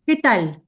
¿Qué tal?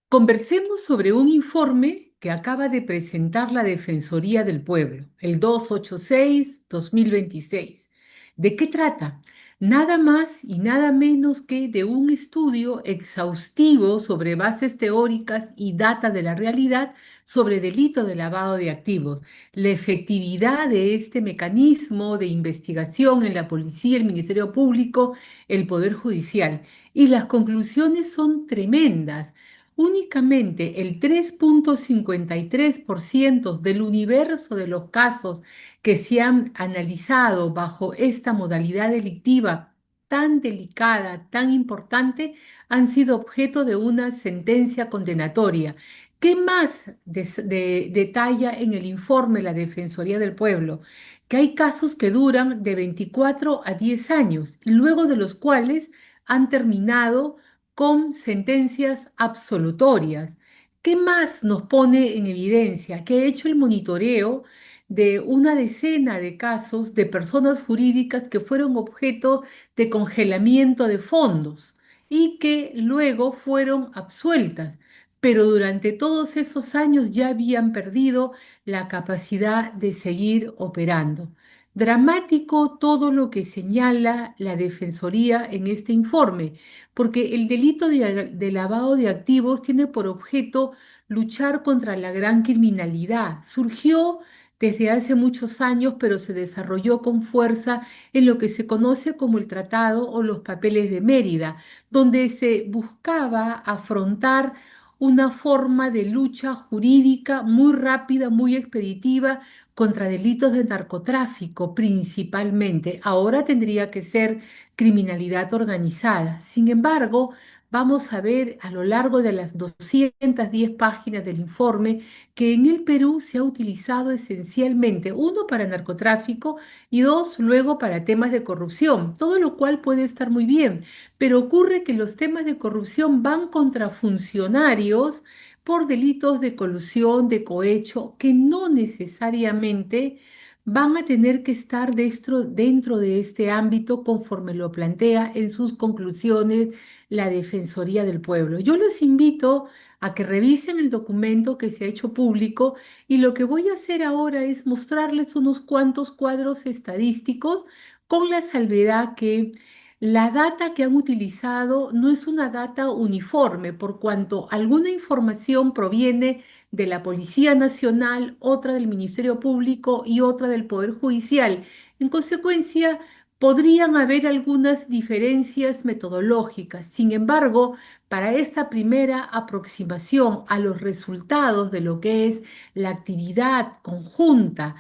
Conversemos sobre un informe que acaba de presentar la Defensoría del Pueblo, el 286-2026. ¿De qué trata? Nada más y nada menos que de un estudio exhaustivo sobre bases teóricas y data de la realidad sobre delito de lavado de activos, la efectividad de este mecanismo de investigación en la policía, el Ministerio Público, el Poder Judicial. Y las conclusiones son tremendas. Únicamente el 3,53% del universo de los casos que se han analizado bajo esta modalidad delictiva tan delicada, tan importante, han sido objeto de una sentencia condenatoria. ¿Qué más detalla en el informe la Defensoría del Pueblo? Que hay casos que duran de 24 a 10 años, luego de los cuales han terminado con sentencias absolutorias. ¿Qué más nos pone en evidencia? Que ha hecho el monitoreo de una decena de casos de personas jurídicas que fueron objeto de congelamiento de fondos y que luego fueron absueltas, pero durante todos esos años ya habían perdido la capacidad de seguir operando. Dramático todo lo que señala la Defensoría en este informe, porque el delito de lavado de activos tiene por objeto luchar contra la gran criminalidad. Surgió desde hace muchos años, pero se desarrolló con fuerza en lo que se conoce como el Tratado o los Papeles de Mérida, donde se buscaba afrontar una forma de lucha jurídica muy rápida, muy expeditiva contra delitos de narcotráfico principalmente. Ahora tendría que ser criminalidad organizada. Sin embargo, vamos a ver a lo largo de las 210 páginas del informe que en el Perú se ha utilizado esencialmente, uno, para narcotráfico y dos, luego para temas de corrupción, todo lo cual puede estar muy bien, pero ocurre que los temas de corrupción van contra funcionarios por delitos de colusión, de cohecho, que no necesariamente van a tener que estar dentro de este ámbito conforme lo plantea en sus conclusiones la Defensoría del Pueblo. Yo los invito a que revisen el documento que se ha hecho público y lo que voy a hacer ahora es mostrarles unos cuantos cuadros estadísticos con la salvedad que la data que han utilizado no es una data uniforme, por cuanto alguna información proviene de la Policía Nacional, otra del Ministerio Público y otra del Poder Judicial. En consecuencia, podrían haber algunas diferencias metodológicas. Sin embargo, para esta primera aproximación a los resultados de lo que es la actividad conjunta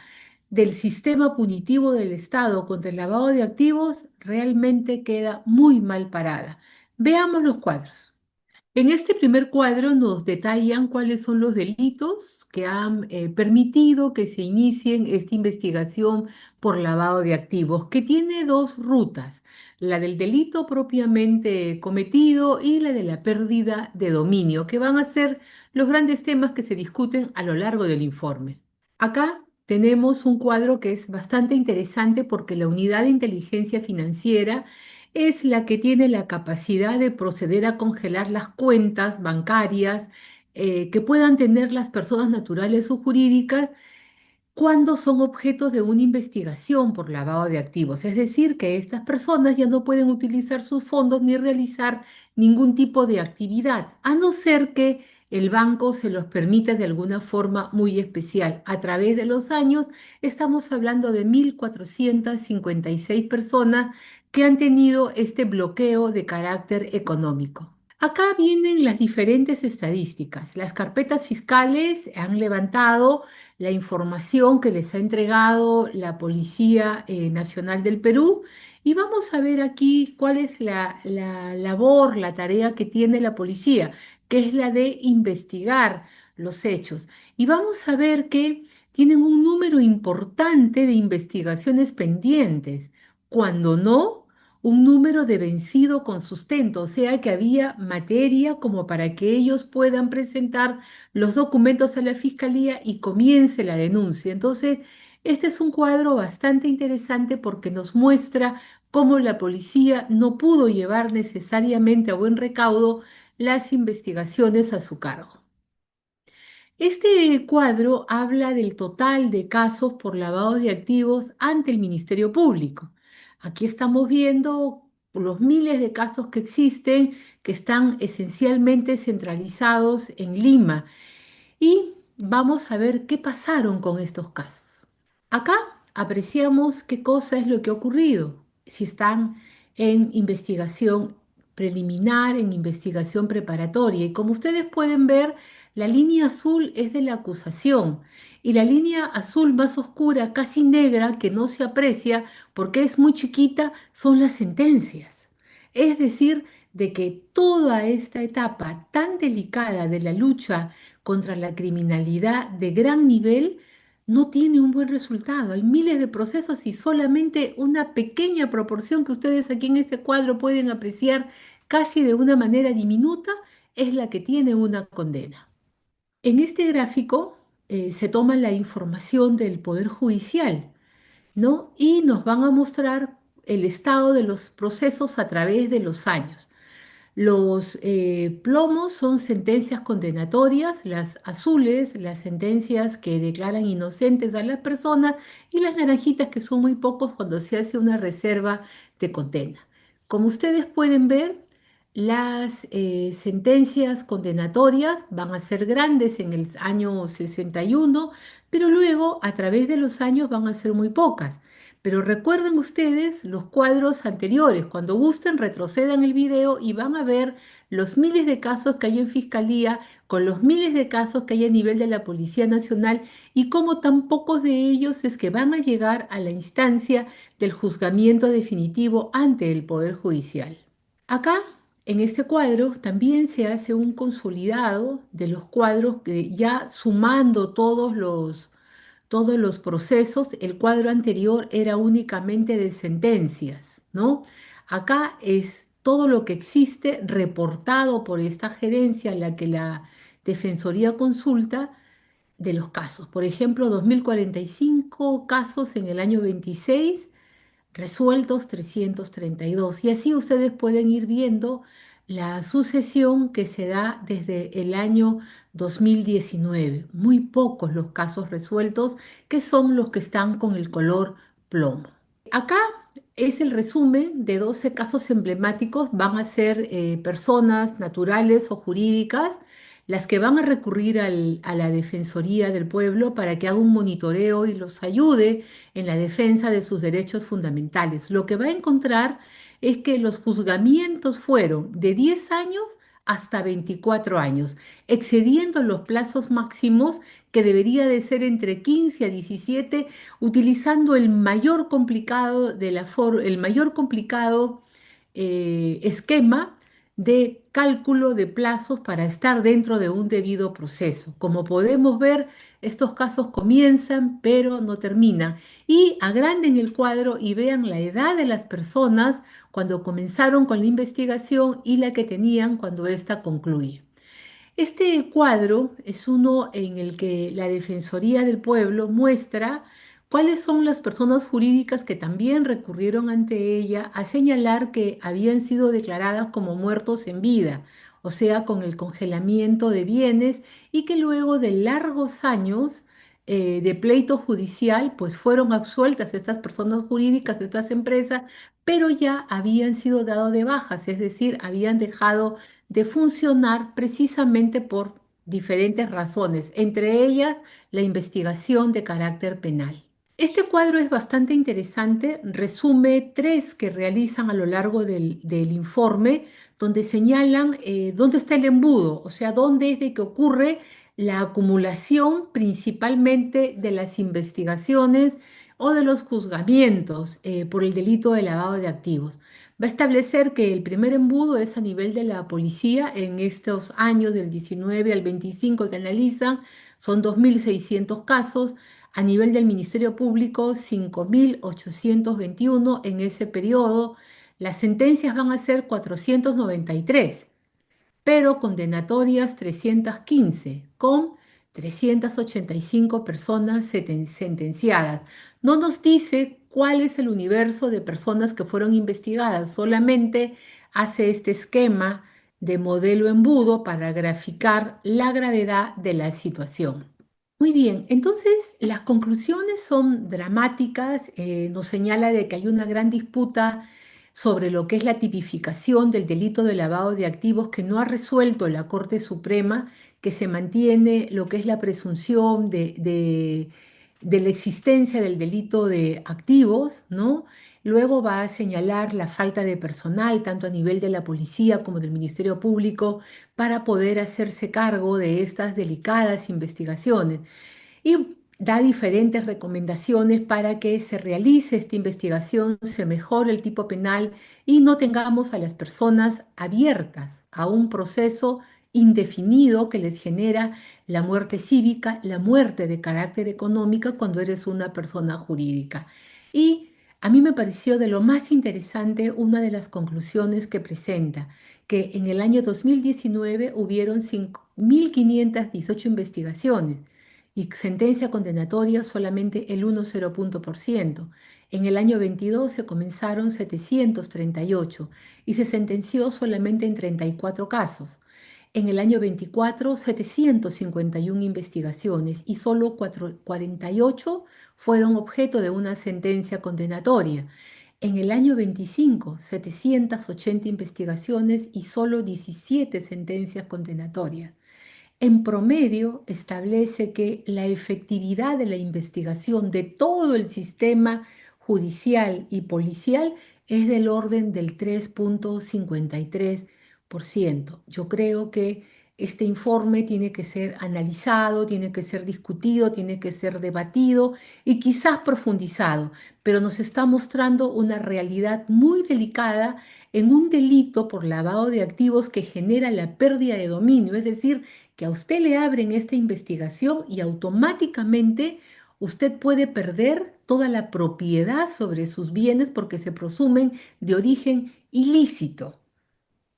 del sistema punitivo del Estado contra el lavado de activos, realmente queda muy mal parada. Veamos los cuadros. En este primer cuadro nos detallan cuáles son los delitos que han permitido que se inicien esta investigación por lavado de activos, que tiene dos rutas, la del delito propiamente cometido y la de la pérdida de dominio, que van a ser los grandes temas que se discuten a lo largo del informe. Acá tenemos un cuadro que es bastante interesante porque la unidad de inteligencia financiera es la que tiene la capacidad de proceder a congelar las cuentas bancarias que puedan tener las personas naturales o jurídicas cuando son objetos de una investigación por lavado de activos. Es decir, que estas personas ya no pueden utilizar sus fondos ni realizar ningún tipo de actividad, a no ser que el banco se los permita de alguna forma muy especial. A través de los años, estamos hablando de 1.456 personas que han tenido este bloqueo de carácter económico. Acá vienen las diferentes estadísticas. Las carpetas fiscales han levantado la información que les ha entregado la Policía Nacional del Perú y vamos a ver aquí cuál es la labor, la tarea que tiene la policía, que es la de investigar los hechos. Y vamos a ver que tienen un número importante de investigaciones pendientes, cuando no un número de vencido con sustento, o sea que había materia como para que ellos puedan presentar los documentos a la fiscalía y comience la denuncia. Entonces, este es un cuadro bastante interesante porque nos muestra cómo la policía no pudo llevar necesariamente a buen recaudo las investigaciones a su cargo. Este cuadro habla del total de casos por lavado de activos ante el Ministerio Público. Aquí estamos viendo los miles de casos que existen, que están esencialmente centralizados en Lima. Y vamos a ver qué pasaron con estos casos. Acá apreciamos qué cosa es lo que ha ocurrido, si están en investigación preliminar, en investigación preparatoria. Y como ustedes pueden ver, la línea azul es de la acusación y la línea azul más oscura, casi negra, que no se aprecia porque es muy chiquita, son las sentencias. Es decir, de que toda esta etapa tan delicada de la lucha contra la criminalidad de gran nivel no tiene un buen resultado. Hay miles de procesos y solamente una pequeña proporción que ustedes aquí en este cuadro pueden apreciar casi de una manera diminuta es la que tiene una condena. En este gráfico se toma la información del Poder Judicial, ¿no? Y nos van a mostrar el estado de los procesos a través de los años. Los plomos son sentencias condenatorias, las azules, las sentencias que declaran inocentes a las personas y las naranjitas que son muy pocos cuando se hace una reserva de condena. Como ustedes pueden ver, las sentencias condenatorias van a ser grandes en el año 61, pero luego a través de los años van a ser muy pocas. Pero recuerden ustedes los cuadros anteriores. Cuando gusten, retrocedan el video y van a ver los miles de casos que hay en Fiscalía, con los miles de casos que hay a nivel de la Policía Nacional y cómo tan pocos de ellos es que van a llegar a la instancia del juzgamiento definitivo ante el Poder Judicial. Acá, en este cuadro, también se hace un consolidado de los cuadros que ya sumando todos los procesos, el cuadro anterior era únicamente de sentencias, ¿no? Acá es todo lo que existe reportado por esta gerencia a la que la Defensoría consulta de los casos. Por ejemplo, 2045 casos en el año 26 resueltos 332. Y así ustedes pueden ir viendo la sucesión que se da desde el año 2019. Muy pocos los casos resueltos, que son los que están con el color plomo. Acá es el resumen de 12 casos emblemáticos. Van a ser personas naturales o jurídicas las que van a recurrir a la Defensoría del Pueblo para que haga un monitoreo y los ayude en la defensa de sus derechos fundamentales. Lo que va a encontrar es que los juzgamientos fueron de 10 años hasta 24 años, excediendo los plazos máximos que debería de ser entre 15 a 17, utilizando el mayor complicado el mayor complicado esquema de cálculo de plazos para estar dentro de un debido proceso. Como podemos ver, estos casos comienzan pero no terminan. Y agranden el cuadro y vean la edad de las personas cuando comenzaron con la investigación y la que tenían cuando ésta concluye. Este cuadro es uno en el que la Defensoría del Pueblo muestra cuáles son las personas jurídicas que también recurrieron ante ella a señalar que habían sido declaradas como muertos en vida, o sea, con el congelamiento de bienes y que luego de largos años de pleito judicial, pues fueron absueltas estas personas jurídicas, estas empresas, pero ya habían sido dados de bajas, es decir, habían dejado de funcionar precisamente por diferentes razones, entre ellas la investigación de carácter penal. Este cuadro es bastante interesante, resume tres que realizan a lo largo del informe, donde señalan dónde está el embudo, o sea, dónde es de que ocurre la acumulación principalmente de las investigaciones o de los juzgamientos por el delito de lavado de activos. Va a establecer que el primer embudo es a nivel de la policía en estos años del 19 al 25 que analizan, son 2.600 casos. A nivel del Ministerio Público, 5.821 en ese periodo. Las sentencias van a ser 493, pero condenatorias 315, con 385 personas sentenciadas. No nos dice cuál es el universo de personas que fueron investigadas, solamente hace este esquema de modelo embudo para graficar la gravedad de la situación. Muy bien, entonces las conclusiones son dramáticas, nos señala de que hay una gran disputa sobre lo que es la tipificación del delito de lavado de activos que no ha resuelto la Corte Suprema, que se mantiene lo que es la presunción de la existencia del delito de activos, ¿no? Luego va a señalar la falta de personal, tanto a nivel de la policía como del Ministerio Público, para poder hacerse cargo de estas delicadas investigaciones y da diferentes recomendaciones para que se realice esta investigación, se mejore el tipo penal y no tengamos a las personas abiertas a un proceso indefinido que les genera la muerte cívica, la muerte de carácter económico cuando eres una persona jurídica. Y a mí me pareció de lo más interesante una de las conclusiones que presenta, que en el año 2019 hubieron 5.518 investigaciones y sentencia condenatoria solamente el 1,0%. En el año 22 se comenzaron 738 y se sentenció solamente en 34 casos. En el año 24, 751 investigaciones y solo 48 fueron objeto de una sentencia condenatoria. En el año 25, 780 investigaciones y solo 17 sentencias condenatorias. En promedio, establece que la efectividad de la investigación de todo el sistema judicial y policial es del orden del 3,53%. Yo creo que este informe tiene que ser analizado, tiene que ser discutido, tiene que ser debatido y quizás profundizado, pero nos está mostrando una realidad muy delicada en un delito por lavado de activos que genera la pérdida de dominio, es decir, que a usted le abren esta investigación y automáticamente usted puede perder toda la propiedad sobre sus bienes porque se presumen de origen ilícito,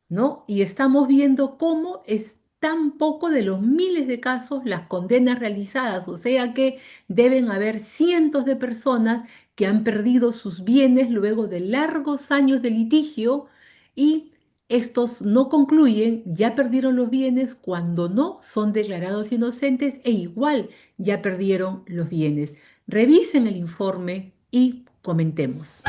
¿no? Y estamos viendo cómo es tan poco de los miles de casos las condenas realizadas, o sea que deben haber cientos de personas que han perdido sus bienes luego de largos años de litigio y estos no concluyen, ya perdieron los bienes cuando no son declarados inocentes e igual ya perdieron los bienes. Revisen el informe y comentemos.